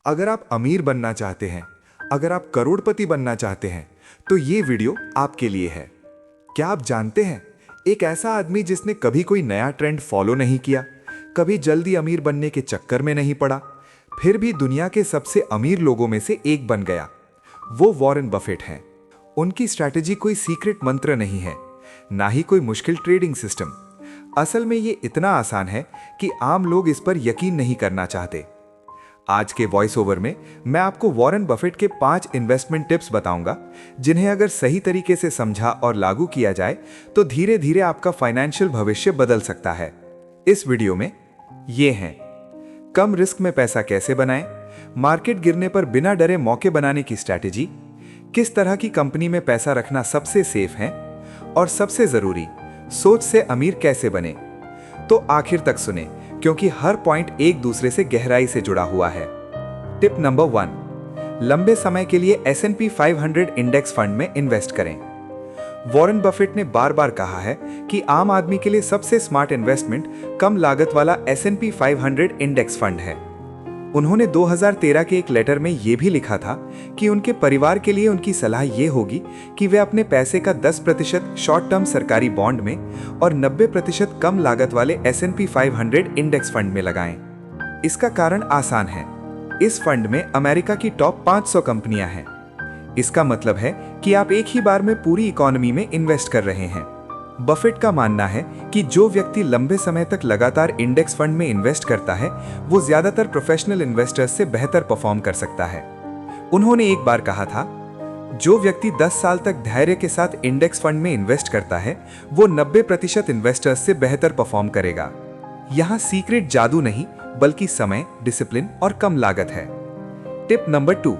अगर आप अमीर बनना चाहते हैं, अगर आप करोड़पति बनना चाहते हैं, तो ये वीडियो आपके लिए है। क्या आप जानते हैं, एक ऐसा आदमी जिसने कभी कोई नया ट्रेंड फॉलो नहीं किया, कभी जल्दी अमीर बनने के चक्कर में नहीं पड़ा, फिर भी दुनिया के सबसे अमीर लोगों में से एक बन गया, वो वॉरेन बफेट हैं। उनकी स्ट्रैटेजी कोई सीक्रेट मंत्र नहीं है, ना ही कोई मुश्किल ट्रेडिंग सिस्टम। असल में ये इतना आसान है कि आम लोग इस पर यकीन नहीं करना चाहते। आज के वॉइस ओवर में मैं आपको वॉरेन बफेट के 5 इन्वेस्टमेंट टिप्स बताऊंगा, जिन्हें अगर सही तरीके से समझा और लागू किया जाए तो धीरे धीरे आपका फाइनेंशियल भविष्य बदल सकता है। इस वीडियो में ये हैं: कम रिस्क में पैसा कैसे बनाएं, मार्केट गिरने पर बिना डरे मौके बनाने की स्ट्रैटेजी, किस तरह की कंपनी में पैसा रखना सबसे सेफ है, और सबसे जरूरी, सोच से अमीर कैसे बने। तो आखिर तक सुने, क्योंकि हर पॉइंट एक दूसरे से गहराई से जुड़ा हुआ है। टिप नंबर 1, लंबे समय के लिए S&P 500 इंडेक्स फंड में इन्वेस्ट करें। वॉरेन बफेट ने बार बार कहा है कि आम आदमी के लिए सबसे स्मार्ट इन्वेस्टमेंट कम लागत वाला S&P 500 इंडेक्स फंड है। उन्होंने 2013 के एक लेटर में यह भी लिखा था कि उनके परिवार के लिए उनकी सलाह यह होगी कि वे अपने पैसे का 10% शॉर्ट टर्म सरकारी बॉन्ड में और 90% कम लागत वाले S&P 500 इंडेक्स फंड में लगाएं। इसका कारण आसान है, इस फंड में अमेरिका की टॉप 500 कंपनियां हैं। इसका मतलब है कि आप एक ही बार में पूरी इकोनॉमी में इन्वेस्ट कर रहे हैं। बफेट का मानना है कि जो व्यक्ति लंबे समय तक लगातार इंडेक्स फंड में इन्वेस्ट करता है, वो ज्यादातर प्रोफेशनल इन्वेस्टर्स से बेहतर परफॉर्म कर सकता है। उन्होंने एक बार कहा था, जो व्यक्ति 10 साल तक धैर्य के साथ इंडेक्स फंड में इन्वेस्ट करता है, वो 90% इन्वेस्टर्स से बेहतर परफॉर्म करेगा। यहाँ सीक्रेट जादू नहीं, बल्कि समय, डिसिप्लिन और कम लागत है। टिप नंबर 2,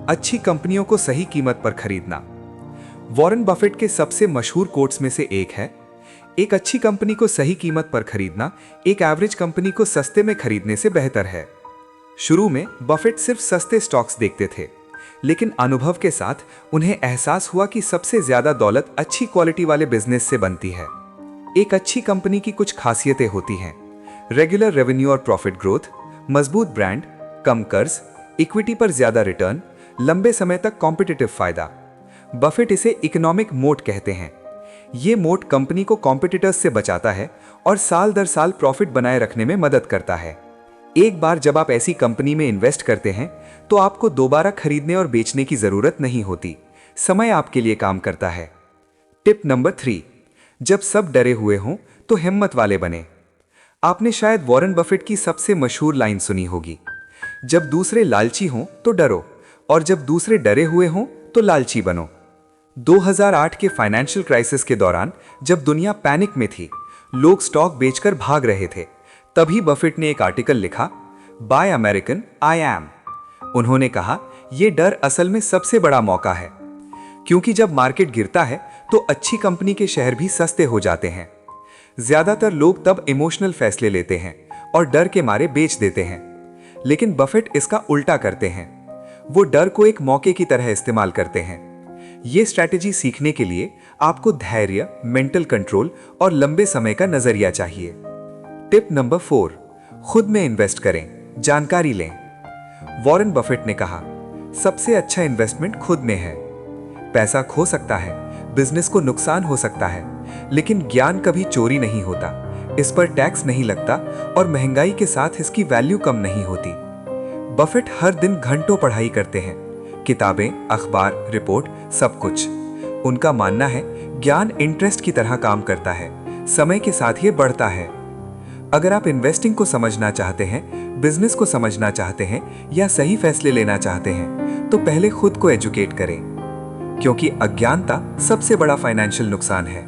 अच्छी कंपनियों को सही कीमत पर खरीदना। वॉरेन बफेट के सबसे मशहूर कोट्स में से एक है, एक अच्छी कंपनी को सही कीमत पर खरीदना एक एवरेज कंपनी को सस्ते में खरीदने से बेहतर है। शुरू में बफेट सिर्फ सस्ते स्टॉक्स देखते थे, लेकिन अनुभव के साथ उन्हें एहसास हुआ कि सबसे ज्यादा दौलत अच्छी क्वालिटी वाले बिजनेस से बनती है। एक अच्छी कंपनी की कुछ खासियतें होती हैं: रेगुलर रेवेन्यू और प्रॉफिट ग्रोथ, मजबूत ब्रांड, कम कर्ज, इक्विटी पर ज्यादा रिटर्न, लंबे समय तक कॉम्पिटिटिव फायदा। बफेट इसे इकोनॉमिक मोट कहते हैं। ये मोट कंपनी को कॉम्पिटिटर्स से बचाता है और साल दर साल प्रॉफिट बनाए रखने में मदद करता है। एक बार जब आप ऐसी कंपनी में इन्वेस्ट करते हैं, तो आपको दोबारा खरीदने और बेचने की जरूरत नहीं होती, समय आपके लिए काम करता है। टिप नंबर 3, जब सब डरे हुए हों तो हिम्मत वाले बने। आपने शायद वॉरेन बफेट की सबसे मशहूर लाइन सुनी होगी, जब दूसरे लालची हों तो डरो, और जब दूसरे डरे हुए हों तो लालची बनो। 2008 के फाइनेंशियल क्राइसिस के दौरान जब दुनिया पैनिक में थी, लोग स्टॉक बेचकर भाग रहे थे, तभी बफेट ने एक आर्टिकल लिखा, बाय अमेरिकन आई एम। उन्होंने कहा, यह डर असल में सबसे बड़ा मौका है, क्योंकि जब मार्केट गिरता है तो अच्छी कंपनी के शेयर भी सस्ते हो जाते हैं। ज्यादातर लोग तब इमोशनल फैसले लेते हैं और डर के मारे बेच देते हैं, लेकिन बफेट इसका उल्टा करते हैं। वो डर को एक मौके की तरह इस्तेमाल करते हैं। ये स्ट्रैटेजी सीखने के लिए आपको धैर्य, मेंटल कंट्रोल और लंबे समय का नजरिया चाहिए। टिप नंबर 4, खुद में इन्वेस्ट करें, जानकारी लें। वॉरेन बफेट ने कहा, सबसे अच्छा इन्वेस्टमेंट खुद में है। पैसा खो सकता है, बिजनेस को नुकसान हो सकता है, लेकिन ज्ञान कभी चोरी नहीं होता, इस पर टैक्स नहीं लगता और महंगाई के साथ इसकी वैल्यू कम नहीं होती। बफेट हर दिन घंटों पढ़ाई करते हैं, किताबें, अखबार, रिपोर्ट, सब कुछ। उनका मानना है, ज्ञान इंटरेस्ट की तरह काम करता है, समय के साथ ये बढ़ता है। अगर आप इन्वेस्टिंग को समझना चाहते हैं, बिजनेस को समझना चाहते हैं या सही फैसले लेना चाहते हैं, तो पहले खुद को एजुकेट करें, क्योंकि अज्ञानता सबसे बड़ा फाइनेंशियल नुकसान है।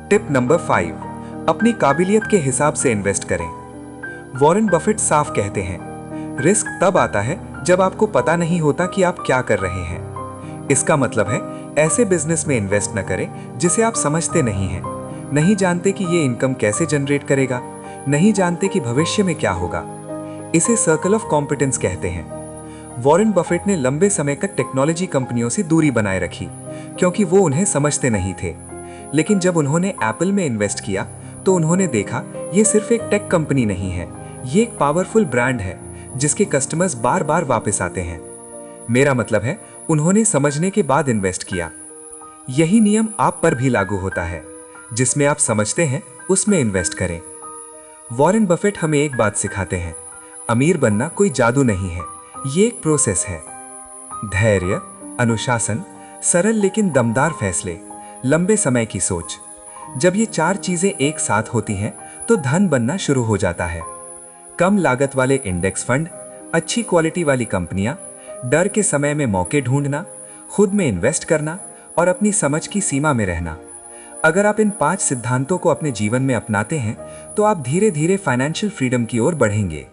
टिप नंबर 5, अपनी काबिलियत के हिसाब से इन्वेस्ट करें। वॉरेन बफेट साफ कहते हैं, रिस्क तब आता है जब आपको पता नहीं होता कि आप क्या कर रहे हैं। इसका मतलब है, ऐसे बिजनेस में इन्वेस्ट न करें जिसे आप समझते नहीं हैं, नहीं जानते कि ये इनकम कैसे जनरेट करेगा, नहीं जानते कि भविष्य में क्या होगा। इसे सर्कल ऑफ कॉम्पिटेंस कहते हैं। वॉरेन बफेट ने लंबे समय तक टेक्नोलॉजी कंपनियों से दूरी बनाए रखी, क्योंकि वो उन्हें समझते नहीं थे। लेकिन जब उन्होंने एप्पल में इन्वेस्ट किया, तो उन्होंने देखा, ये सिर्फ एक टेक कंपनी नहीं है, ये एक पावरफुल ब्रांड है जिसके कस्टमर्स बार बार वापस आते हैं। मेरा मतलब है, उन्होंने समझने के बाद इन्वेस्ट किया। यही नियम आप पर भी लागू होता है। जिसमें आप समझते हैं उसमें इन्वेस्ट करें। वॉरेन बफेट हमें एक बात सिखाते हैं, अमीर बनना कोई जादू नहीं है, ये एक प्रोसेस है। धैर्य, अनुशासन, सरल लेकिन दमदार फैसले, लंबे समय की सोच। जब ये 4 चीजें एक साथ होती हैं तो धन बनना शुरू हो जाता है। कम लागत वाले इंडेक्स फंड, अच्छी क्वालिटी वाली कंपनियां, डर के समय में मौके ढूंढना, खुद में इन्वेस्ट करना और अपनी समझ की सीमा में रहना। अगर आप इन 5 सिद्धांतों को अपने जीवन में अपनाते हैं तो आप धीरे धीरे फाइनेंशियल फ्रीडम की ओर बढ़ेंगे।